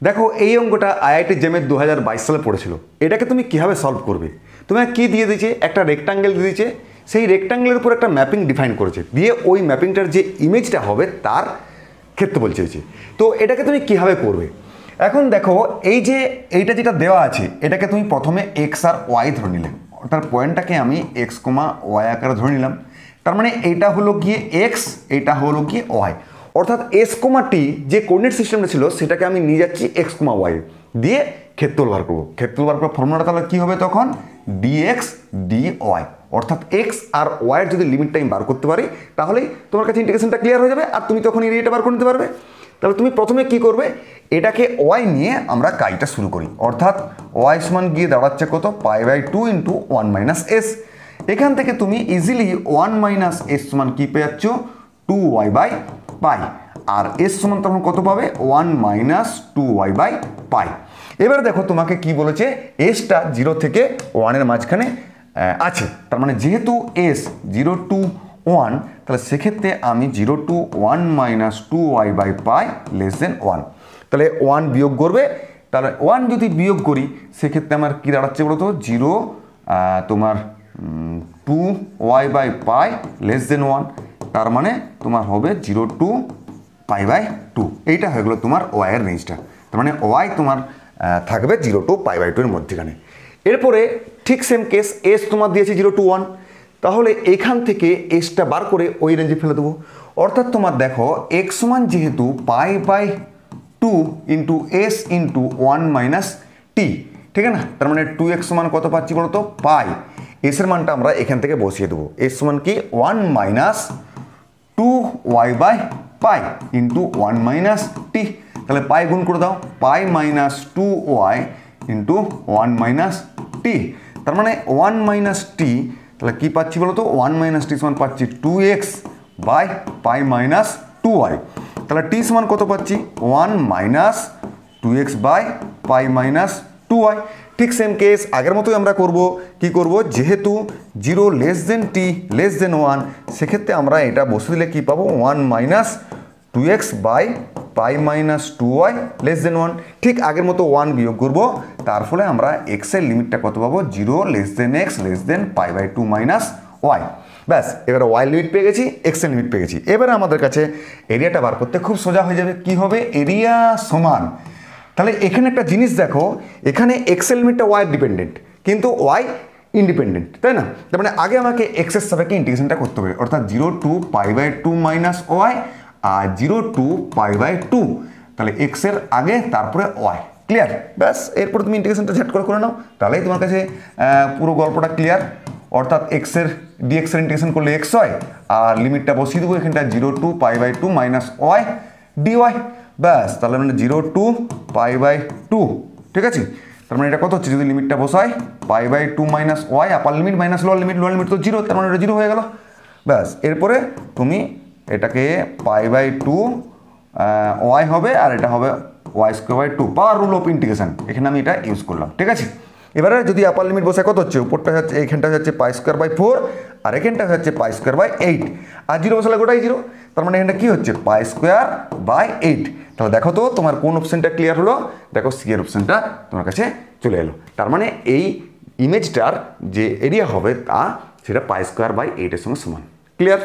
দেখো এই অঙ্কটা আইআইটি জেমের 2022 সালে পড়েছিল। এটাকে তুমি কীভাবে সলভ করবে? তোমাকে কি দিয়ে দিয়েছে? একটা রেক্টাঙ্গেল দিয়ে দিয়েছে, সেই রেক্টাঙ্গেলের উপর একটা ম্যাপিং ডিফাইন করেছে, দিয়ে ওই ম্যাপিংটার যে ইমেজটা হবে তার ক্ষেত্রফল চেয়েছে। তো এটাকে তুমি কীভাবে করবে? এখন দেখো এইটা যেটা দেওয়া আছে এটাকে তুমি প্রথমে এক্স আর ওয়াই ধরে নিলে, অর্থাৎ পয়েন্টটাকে আমি এক্স কমা ওয়াই আকারে ধরে নিলাম। তার মানে এইটা হলো গিয়ে এক্স, এইটা হলো গিয়ে ওয়াই, অর্থাৎ এস কমা টি যে কোঅর্ডিনেট সিস্টেমটা ছিল সেটাকে আমি নিয়ে যাচ্ছি এক্স কমা ওয়াই দিয়ে ক্ষেত্রফল বার করবো। ক্ষেত্রফল বার করার ফর্মুলাটা তাহলে কী হবে তখন? ডিএক্স ডি ওয়াই, অর্থাৎ এক্স আর ওয়াইয়ের যদি লিমিটটা আমি বার করতে পারি তাহলেই তোমার কাছে ইন্টিগ্রেশনটা ক্লিয়ার হয়ে যাবে, আর তুমি তখন এরিয়াটা বার করে নিতে পারবে। তাহলে তুমি প্রথমে কি করবে? এটাকে ওয়াই নিয়ে আমরা কাজটা শুরু করি, অর্থাৎ ওয়াই সমান গিয়ে দাঁড়াচ্ছে কত? π/2 × 1 - s। এখান থেকে তুমি ইজিলি 1 - s সমান কি পেয়ে যাচ্ছ? 2y/π, আর s সমান তখন কত পাবে? 1 - 2y/π। এবার দেখো তোমাকে কি বলেছে, এসটা 0 থেকে 1-এর মাঝখানে আছে, তার মানে যেহেতু s 0 to 1, তাহলে সেক্ষেত্রে আমি 0 to 1 - 2y/π <1। তাহলে 1 বিয়োগ করবে, তাহলে 1 যদি বিয়োগ করি সেক্ষেত্রে আমার কী দাঁড়াচ্ছে বলো তো? 0 তোমার 2y/π <1, তার মানে তোমার হবে 0 to π/2। এইটা হয়ে গেলো তোমার ওয়াইয়ের রেঞ্জটা। তার মানে ওয়াই তোমার থাকবে 0 to π/2 এর মধ্যেখানে। এরপরে ঠিক সেম কেস, এস তোমার দিয়েছে 0 to 1, তাহলে এখান থেকে এসটা বার করে ওই রেঞ্জে ফেলে দেবো। অর্থাৎ তোমার দেখো এক্স সমান যেহেতু π/2 × s × 1 - t, ঠিক আছে না? তার মানে 2x সমান কত পাচ্ছি বলো তো? পাই। এসের মানটা আমরা এখান থেকে বসিয়ে দেবো। এস সমান কি? 1 - 2y/π × 1 - t। তাহলে পাই গুণ করে দাও, π - 2y × 1 - t, তার মানে 1 - t। তাহলে কি পাচ্ছি বলো তো? 1 - t সমান পাচ্ছি 2x/π - 2y। তাহলে t সমান কত পাচ্ছি? 1 - 2x/π - 2y। ঠিক সেম কেস আগের মতোই আমরা করব। কি করব? যেহেতু 0 t <1, সেক্ষেত্রে আমরা এটা বসে দিলে কি পাবো? 1 - 2x/π - 2y <1। ঠিক আগের মতো 1 বিয়োগ করব, তার ফলে আমরা x এর লিমিটটা কত পাবো? 0 x π/2 - y। ব্যাস, এবারে ওয়াই লিমিট পেয়ে গেছি, এক্স এর লিমিট পেয়ে গেছি। এবারে আমাদের কাছে এরিয়াটা বার করতে খুব সোজা হয়ে যাবে। কি হবে? এরিয়া সমান, তাহলে এখানে একটা জিনিস দেখো, এখানে এক্স এর লিমিটটা ওয়াই ডিপেন্ডেন্ট কিন্তু ওয়াই ইন্ডিপেন্ডেন্ট, তাই না? তার মানে আগে আমাকে এক্স এর সাপেক্ষে ইন্টিগ্রেশনটা করতে হবে, অর্থাৎ 0 to π/2 - y আর 0 to π/2। তাহলে এক্স এর আগে তারপরে ওয়াই। ক্লিয়ার? ব্যাস, এরপর তুমি ইন্টিগ্রেশনটা ঝট করে নাও, তাহলেই তোমার কাছে পুরো গল্পটা ক্লিয়ার। অর্থাৎ এক্সের ডিএক্স এর ইন্টিগ্রেশন করলে এক্স হয়, আর লিমিটটা বসিয়ে দেবো এখানটা 0 to π/2 - y dy। ব্যাস, তাহলে মানে 0 to π/2, ঠিক আছে? তার মানে এটা কত হচ্ছে? যদি লিমিটটা বসাই π/2 - y, আপার লিমিট মাইনাস লোয়ার লিমিট তো 0, তার মানে এটা 0 হয়ে গেল। ব্যাস, এরপরে তুমি এটাকে π/2 y হবে, আর এটা হবে y²/2, power rule of integration, এখানে আমি এটা ইউজ করলাম, ঠিক আছে? এবারে যদি আপার লিমিট বসে কত হচ্ছে? উপরটা হচ্ছে, এইখানটা হচ্ছে π²/4, আর এখানটা হচ্ছে π²/8, আর 0 বসালে গোটাই 0, তার মানে এখানটা কি হচ্ছে? π²/8। তাহলে দেখো তো তোমার কোন অপশনটা ক্লিয়ার হলো? দেখো সি এর অপশনটা তোমার কাছে চলে এলো। তার মানে এই ইমেজটার যে এরিয়া হবে তা সেটা π²/8 এর সঙ্গে সমান। ক্লিয়ার?